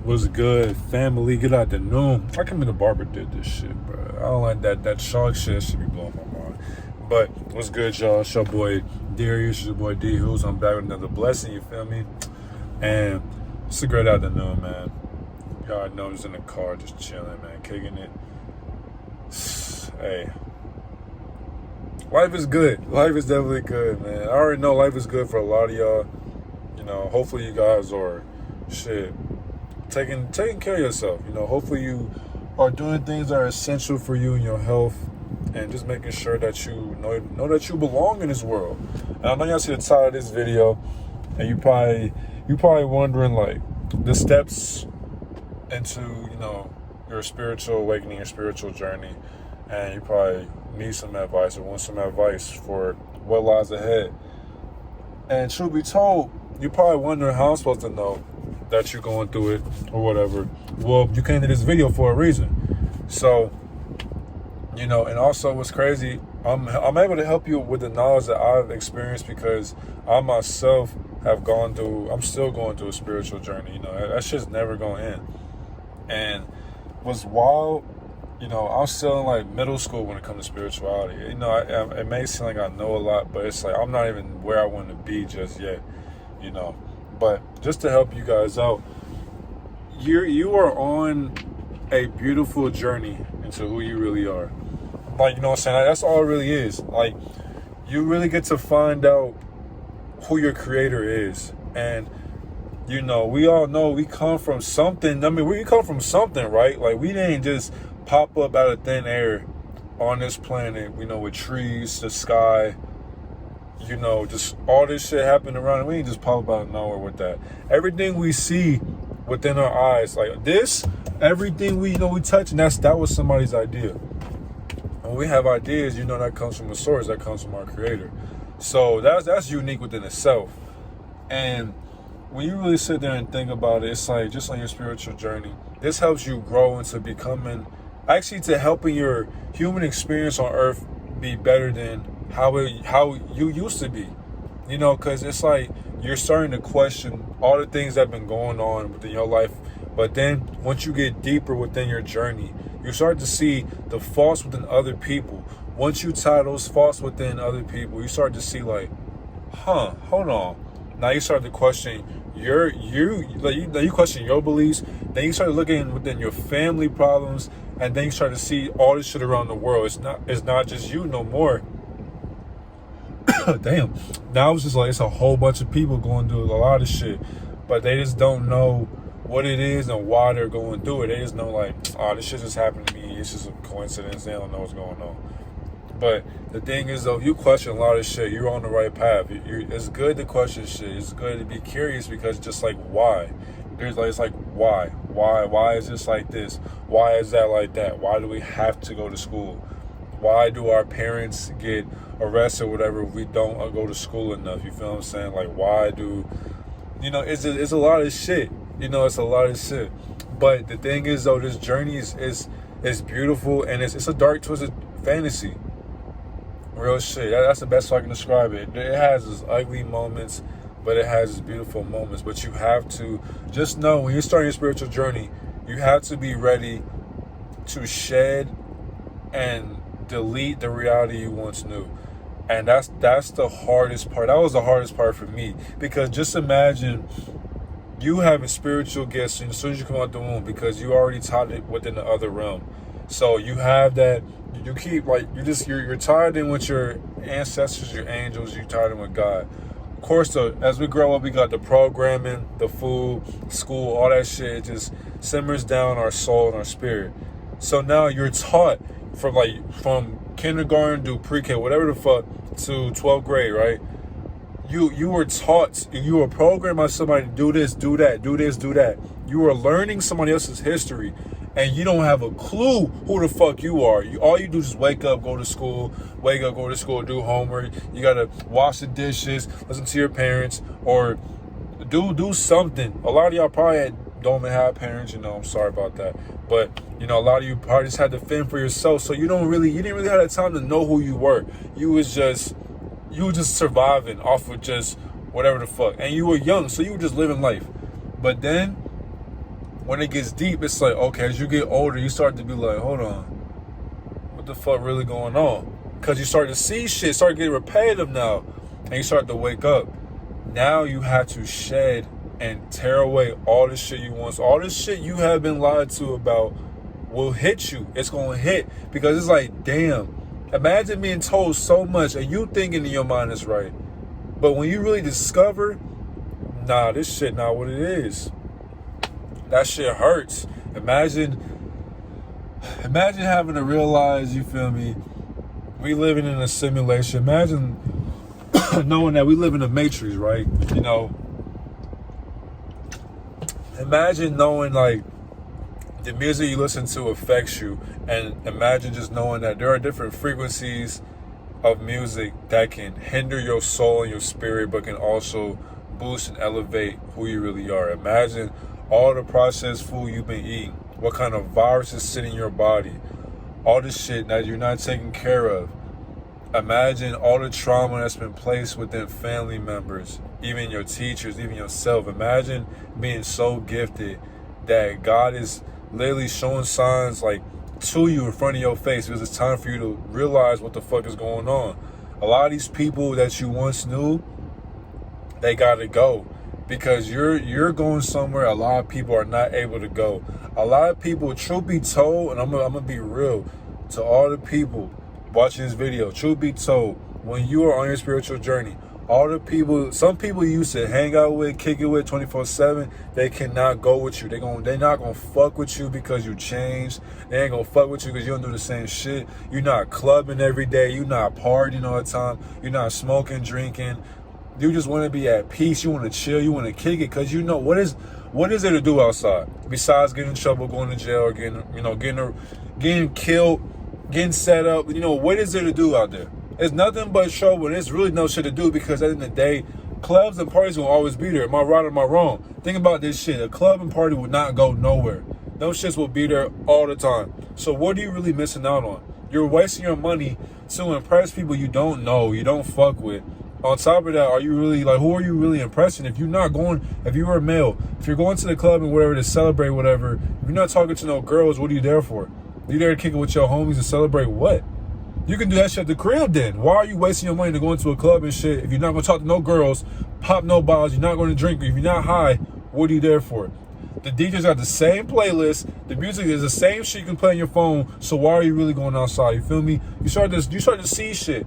Was good, family? Good afternoon. I come in the barber did this shit, bro. I don't like that shark shit. Should be blowing my mind. But what's good, y'all? It's your boy Darius, it's your boy D Who's. I'm back with another blessing. You feel me? And it's a great afternoon, man. Y'all know I'm just in the car, just chilling, man, kicking it. Hey, life is good. Life is definitely good, man. I already know life is good for a lot of y'all. You know, hopefully you guys are shit. Taking care of yourself, hopefully you are doing things that are essential for you and your health, and just making sure that you know that you belong in this world. And I know y'all see the title of this video, and you probably wondering like the steps into your spiritual awakening, your spiritual journey, and you probably need some advice or want some advice for what lies ahead. And truth be told, you're probably wondering how I'm supposed to know that you're going through it or whatever. Well, you came to this video for a reason. So, and also what's crazy, I'm able to help you with the knowledge that I've experienced, because I myself I'm still going through a spiritual journey. That shit's never going to end. And what's wild, I'm still in like middle school when it comes to spirituality. It may seem like I know a lot, but it's like I'm not even where I want to be just yet, But just to help you guys out, you are on a beautiful journey into who you really are. Like, what I'm saying? That's all it really is. Like, you really get to find out who your creator is. And, we all know we come from something. I mean, we come from something, right? Like, we didn't just pop up out of thin air on this planet, with trees, the sky, just all this shit happened around, and we ain't just pop out of nowhere with that. Everything we see within our eyes, like this, everything we touch, and that was somebody's idea. When we have ideas, that comes from a source, that comes from our creator. So that's unique within itself. And when you really sit there and think about it, it's like just on your spiritual journey, this helps you grow into to helping your human experience on earth be better than how you used to be, because it's like you're starting to question all the things that have been going on within your life. But then once you get deeper within your journey, you start to see the faults within other people. Once you tie those faults within other people, you start to see like, hold on. Now you start to question you question your beliefs. Then you start looking within your family problems, and then you start to see all this shit around the world. It's not just you no more. Damn. Now it's just like it's a whole bunch of people going through a lot of shit, but they just don't know what it is and why they're going through it. They just know like, oh, this shit just happened to me. It's just a coincidence. They don't know what's going on. But the thing is, though, if you question a lot of shit, you're on the right path. It's good to question shit. It's good to be curious, because just like why? It's like why? Why is this like this? Why is that like that? Why do we have to go to school? Why do our parents get arrested or whatever if we don't go to school enough? You feel what I'm saying? Like, why do, it's a lot of shit. It's a lot of shit. But the thing is, though, this journey is beautiful, and it's a dark, twisted fantasy. Real shit. That's the best way I can describe it. It has its ugly moments, but it has its beautiful moments. But you have to just know, when you're starting your spiritual journey, you have to be ready to shed and delete the reality you once knew. And that's the hardest part. That was the hardest part for me, because just imagine you having spiritual gifts as soon as you come out the womb, because you already taught it within the other realm. So you have that. You keep like you're tied in with your ancestors, your angels. You're tied in with God. Of course, though, as we grow up, we got the programming, the food, school, all that shit. It just simmers down our soul and our spirit. So now you're taught from kindergarten to pre-K, whatever the fuck, to 12th grade, right? You were taught, you were programmed by somebody to do this, do that, do this, do that. You were learning somebody else's history, and you don't have a clue who the fuck you are. All you do is wake up, go to school, do homework. You gotta wash the dishes, listen to your parents, or do something. A lot of y'all probably don't even have parents, I'm sorry about that. But, a lot of you probably just had to fend for yourself. So you didn't really have that time to know who you were. You were just surviving off of just whatever the fuck. And you were young, so you were just living life. But then when it gets deep, it's like, okay, as you get older, you start to be like, hold on, what the fuck really going on? Because you start to see shit, start getting repetitive now, and you start to wake up. Now you have to shed and tear away all this shit you want. So all this shit you have been lied to about will hit you. It's going to hit, because it's like, damn, imagine being told so much and you thinking in your mind is right. But when you really discover, nah, this shit not what it is. That shit hurts. Imagine having to realize, you feel me, we living in a simulation. Imagine knowing that we live in a matrix, right? You know, imagine knowing like the music you listen to affects you, and imagine just knowing that there are different frequencies of music that can hinder your soul and your spirit, but can also boost and elevate who you really are. Imagine all the processed food you've been eating, what kind of viruses sit in your body, all the shit that you're not taking care of. Imagine all the trauma that's been placed within family members, even your teachers, even yourself. Imagine being so gifted that God is literally showing signs like to you in front of your face, because it's time for you to realize what the fuck is going on. A lot of these people that you once knew, they gotta go, because you're going somewhere a lot of people are not able to go. A lot of people, truth be told, and I'm gonna be real to all the people watching this video, truth be told, when you are on your spiritual journey, all the people, some people you used to hang out with, kick it with 24/7, they cannot go with you. They're not gonna fuck with you because you changed. They ain't gonna fuck with you because you don't do the same shit. You're not clubbing every day. You're not partying all the time. You're not smoking, drinking. You just want to be at peace. You want to chill. You want to kick it, because you know what is there to do outside besides getting in trouble, going to jail, or getting killed, getting set up. You know, what is there to do out there? It's nothing but trouble, and there's really no shit to do, because at the end of the day, clubs and parties will always be there. Am I right or am I wrong? Think about this shit. A club and party will not go nowhere. Those shits will be there all the time. So what are you really missing out on? You're wasting your money to impress people you don't know, you don't fuck with. On top of that, are you really, like, who are you really impressing? If you're not going, if you were a male, if you're going to the club and whatever to celebrate whatever, if you're not talking to no girls, what are you there for? You there to kick it with your homies and celebrate what? You can do that shit at the crib then. Why are you wasting your money to go into a club and shit if you're not going to talk to no girls, pop no bottles, you're not going to drink, if you're not high, what are you there for? The DJs got the same playlist, the music is the same shit you can play on your phone, so why are you really going outside? You feel me? You start to see shit.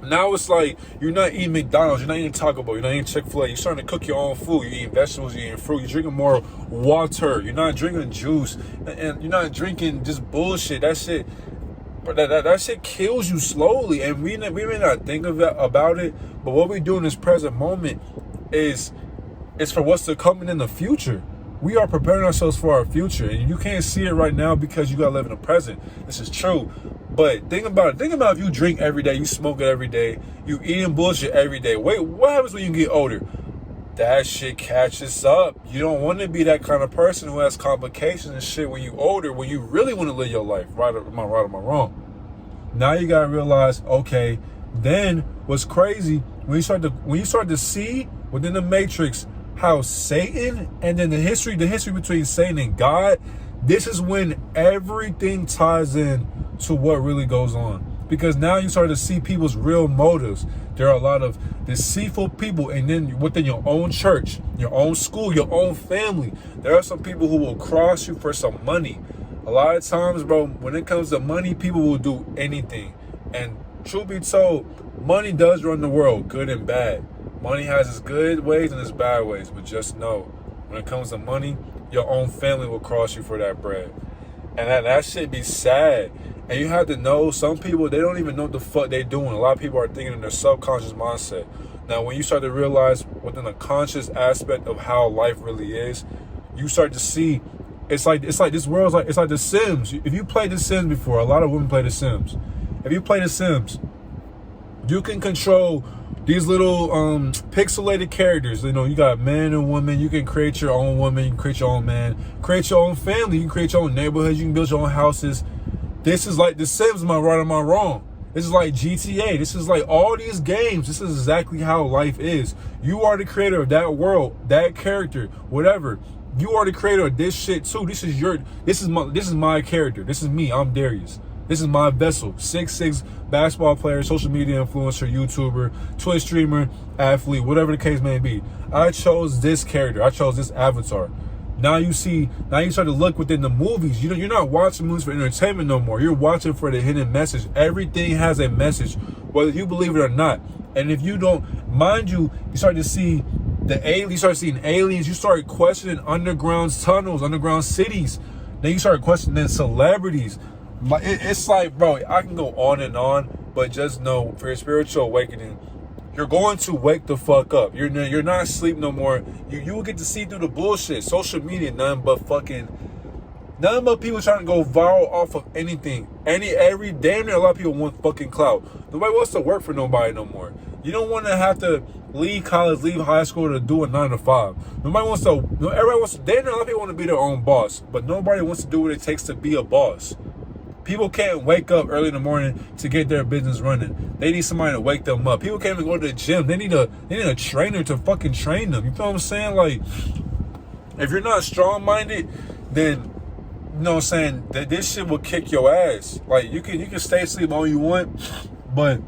Now it's like you're not eating McDonald's, you're not eating Taco Bell, you're not eating Chick-fil-A. You're starting to cook your own food. You're eating vegetables, you're eating fruit, you're drinking more water. You're not drinking juice, and you're not drinking just bullshit. That shit, but that shit kills you slowly. And we may not think of that, about it, but what we do in this present moment is for what's to come in the future. We are preparing ourselves for our future, and you can't see it right now because you gotta live in the present. This is true. But think about it. Think about if you drink every day, you smoke it every day, you eating bullshit every day. Wait, what happens when you get older? That shit catches up. You don't want to be that kind of person who has complications and shit when you older, when you really want to live your life. Right? Am I right or am I wrong? Now you gotta realize, okay, then what's crazy, when you start to see within the matrix how Satan, and then the history between Satan and God, this is when everything ties in to what really goes on. Because now you start to see people's real motives. There are a lot of deceitful people, and then within your own church, your own school, your own family, there are some people who will cross you for some money. A lot of times, bro, when it comes to money, people will do anything. And truth be told, money does run the world, good and bad. Money has its good ways and its bad ways, but just know, when it comes to money, your own family will cross you for that bread. And that shit be sad. And you have to know, some people, they don't even know what the fuck they doing. A lot of people are thinking in their subconscious mindset. Now, when you start to realize within a conscious aspect of how life really is, you start to see, it's like this world's like, it's like The Sims. If you played The Sims before, a lot of women play The Sims. If you play The Sims, you can control these little pixelated characters. You know, you got man and woman. You can create your own woman. You can create your own man. Create your own family. You can create your own neighborhoods. You can build your own houses. This is like The Sims. Am I right or am I wrong? This is like GTA. This is like all these games. This is exactly how life is. You are the creator of that world, that character, whatever. You are the creator of this shit too. This is my character. This is me. I'm Darius. This is my vessel. 6'6" basketball player, social media influencer, YouTuber, Twitch streamer, athlete, whatever the case may be. I chose this character. I chose this avatar. Now you start to look within the movies. You're not watching movies for entertainment no more. You're watching for the hidden message. Everything has a message, whether you believe it or not. And if you don't, mind you, you start to see you start seeing aliens. You start questioning underground tunnels, underground cities. Then you start questioning celebrities. It's like, bro, I can go on and on, but just know for your spiritual awakening, you're going to wake the fuck up. You're not asleep no more. You will get to see through the bullshit. Social media, nothing but people trying to go viral off of anything. Every damn near a lot of people want fucking clout. Nobody wants to work for nobody no more. You don't want to have to leave college, leave high school to do a 9 to 5. Everybody wants to, damn near a lot of people want to be their own boss, but nobody wants to do what it takes to be a boss. People can't wake up early in the morning to get their business running. They need somebody to wake them up. People can't even go to the gym. They need a trainer to fucking train them. You feel what I'm saying? Like, if you're not strong-minded, then, you know what I'm saying, that this shit will kick your ass. Like, you can stay asleep all you want, but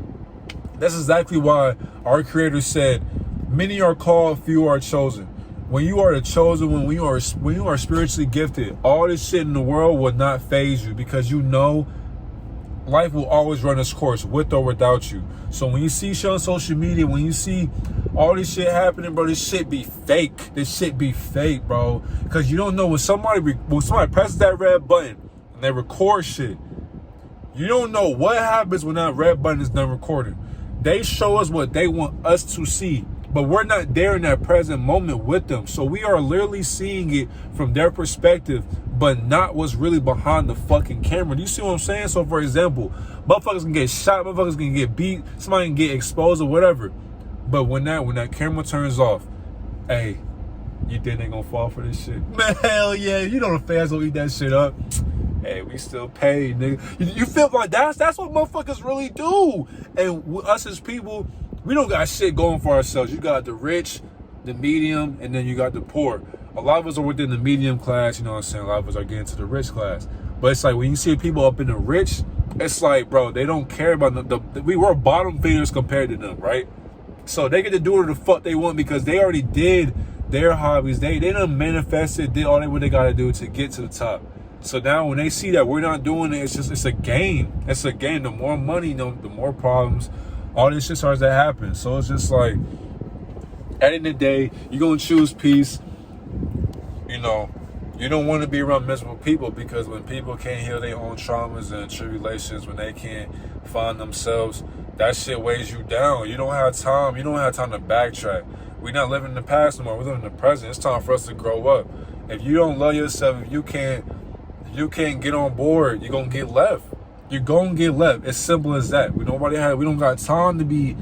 that's exactly why our creator said, many are called, few are chosen. When you are the chosen one, when you are spiritually gifted, all this shit in the world will not faze you, because you know life will always run its course with or without you. So when you see shit on social media, when you see all this shit happening, bro, this shit be fake. This shit be fake, bro. Because you don't know when somebody presses that red button and they record shit, you don't know what happens when that red button is done recording. They show us what they want us to see, but we're not there in that present moment with them. So we are literally seeing it from their perspective, but not what's really behind the fucking camera. Do you see what I'm saying? So for example, motherfuckers can get shot, motherfuckers can get beat, somebody can get exposed or whatever. But when that camera turns off, hey, you think they gonna fall for this shit? Man, hell yeah. You know the fans gonna eat that shit up. Hey, we still paid, nigga. You feel like that's what motherfuckers really do. And with us as people, we don't got shit going for ourselves. You got the rich, the medium, and then you got the poor. A lot of us are within the medium class, you know what I'm saying? A lot of us are getting to the rich class. But it's like when you see people up in the rich, it's like, bro, they don't care about we were bottom feeders compared to them, right? So they get to do whatever the fuck they want because they already did their hobbies. They done manifested, did all what they got to do to get to the top. So now when they see that we're not doing it, it's a game. It's a game. The more money, the more problems, all this shit starts to happen. So it's just like, at the end of the day, you're going to choose peace. You know, you don't want to be around miserable people, because when people can't heal their own traumas and tribulations, when they can't find themselves, that shit weighs you down. You don't have time. You don't have time to backtrack. We're not living in the past no more. We're living in the present. It's time for us to grow up. If you don't love yourself, if you can't get on board, you're going to get left. You're going to get left. It's simple as that. We don't got time to be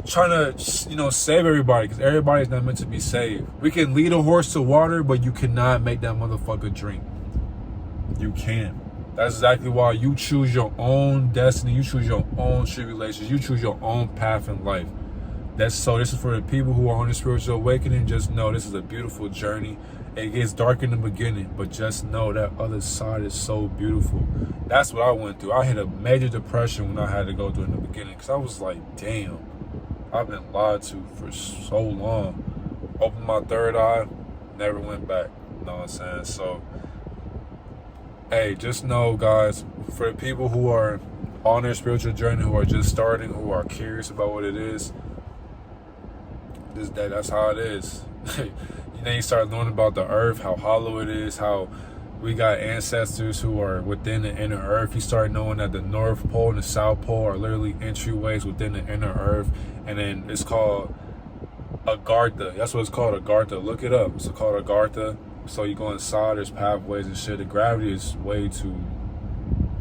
trying to, save everybody, because everybody's not meant to be saved. We can lead a horse to water, but you cannot make that motherfucker drink. You can't. That's exactly why you choose your own destiny. You choose your own tribulations. You choose your own path in life. This is for the people who are on the spiritual awakening. Just know this is a beautiful journey. It gets dark in the beginning, but just know that other side is so beautiful. That's what I went through. I had a major depression when I had to go through in the beginning, because I was like, damn, I've been lied to for so long. Opened my third eye, never went back. You know what I'm saying? So, hey, just know, guys, for the people who are on their spiritual journey, who are just starting, who are curious about what it is, that's how it is. Then you start learning about the earth, how hollow it is, how we got ancestors who are within the inner earth. You start knowing that the North Pole and the South Pole are literally entryways within the inner earth. And then it's called Agartha. That's what it's called, Agartha. Look it up. It's called Agartha. So you go inside, there's pathways and shit. The gravity is way too,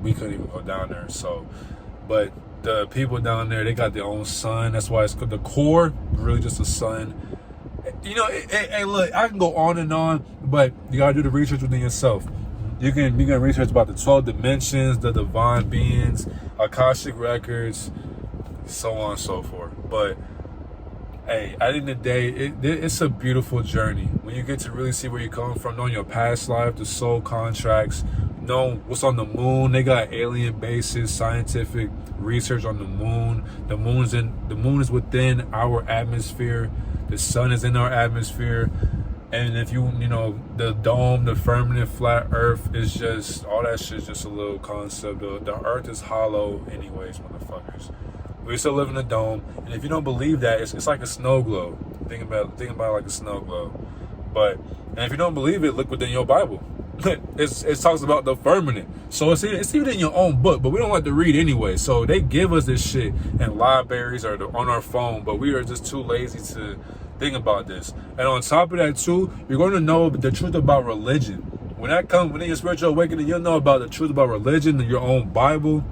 we couldn't even go down there. So, but the people down there, they got their own sun. That's why it's called the core, really just a sun. Hey, look, I can go on and on, but you gotta do the research within yourself. You can research about the 12 dimensions, the divine beings, Akashic records, so on and so forth. But hey, at the end of the day, it's a beautiful journey. When you get to really see where you're coming from, knowing your past life, the soul contracts, knowing what's on the moon. They got alien bases, scientific research on the moon. The moon is within our atmosphere. The sun is in our atmosphere. And if you know, the dome, the firmament, flat earth is just, all that shit's just a little concept. The earth is hollow anyways, motherfuckers. We still live in a dome. And if you don't believe that, it's like a snow globe. Think about it like a snow globe. And if you don't believe it, look within your Bible. It talks about the firmament. So it's even in your own book, but we don't like to read anyway. So they give us this shit in libraries or on our phone, but we are just too lazy to think about this. And on top of that too, you're going to know the truth about religion. When that comes within your spiritual awakening, you'll know about the truth about religion and your own Bible.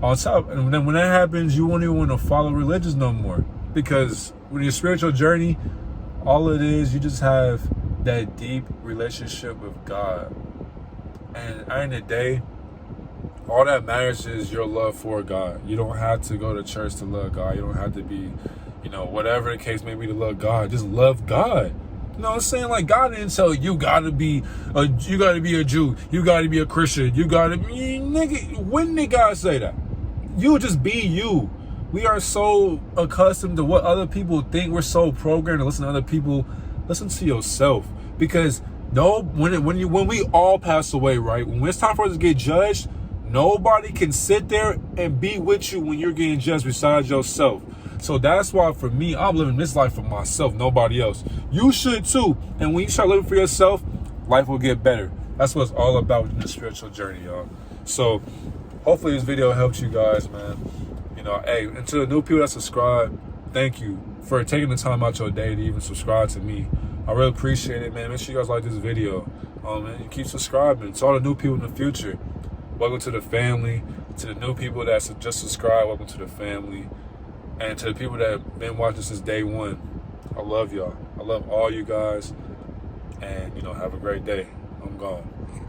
On top, and then when that happens, you won't even want to follow religions no more. Because with your spiritual journey, all it is, you just have that deep relationship with God. And at the end of the day, all that matters is your love for God. You don't have to go to church to love God. You don't have to be, whatever the case may be to love God. Just love God. You know what I'm saying? Like, God didn't tell you gotta be a Jew, you gotta be a Christian, you gotta be, nigga, when did God say that? You just be you. We are so accustomed to what other people think. We're so programmed to listen to other people. Listen to yourself. Because when we all pass away, right? When it's time for us to get judged, nobody can sit there and be with you when you're getting judged besides yourself. So that's why for me, I'm living this life for myself, nobody else. You should too. And when you start living for yourself, life will get better. That's what it's all about in the spiritual journey, y'all. So hopefully this video helps you guys, man. Hey, and to the new people that subscribe, thank you for taking the time out your day to even subscribe to me. I really appreciate it, man. Make sure you guys like this video. Man, you keep subscribing. To all the new people in the future, welcome to the family. To the new people that just subscribed, welcome to the family. And to the people that have been watching since day one, I love y'all. I love all you guys. And, have a great day. I'm gone.